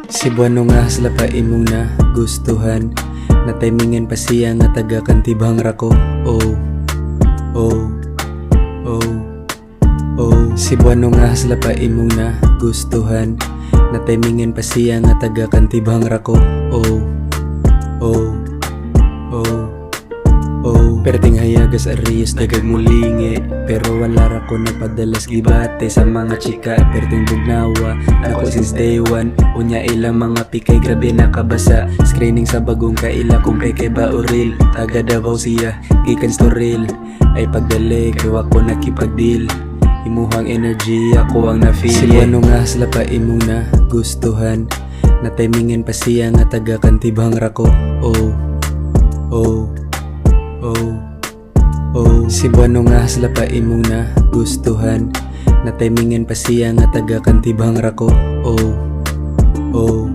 Si buwano nga hasla pa imong na gustuhan, na timingan pa siya nga taga Cantibhang rako. Oh, oh, oh, oh. Si buwano nga hasla pa imong na gustuhan, na timingan pa siya nga taga Cantibhang rako. Oh, oh, oh, oh. Perting hayagas ariyos dagag mulingi, pero wala ra ko napadalas gibate sa mga chika. Perting bugnawa ako since day one, unya ilang mga pikay grabe nakabasa. Screening sa bagong kaila kung kay bauril, taga Davao siya gikan storil. Ay pagdali kawa ko nakipagdeal, imuhang energy ako ang na-feel. Si buwano nga hasla pa imong na gustuhan, na timingan pa siya nga taga Cantibhang rako. Oh, oh, oh, oh. Si buwano nga hasla pa imong na gustuhan, na timingan pa siya nga taga Cantibhang rako. Oh, oh.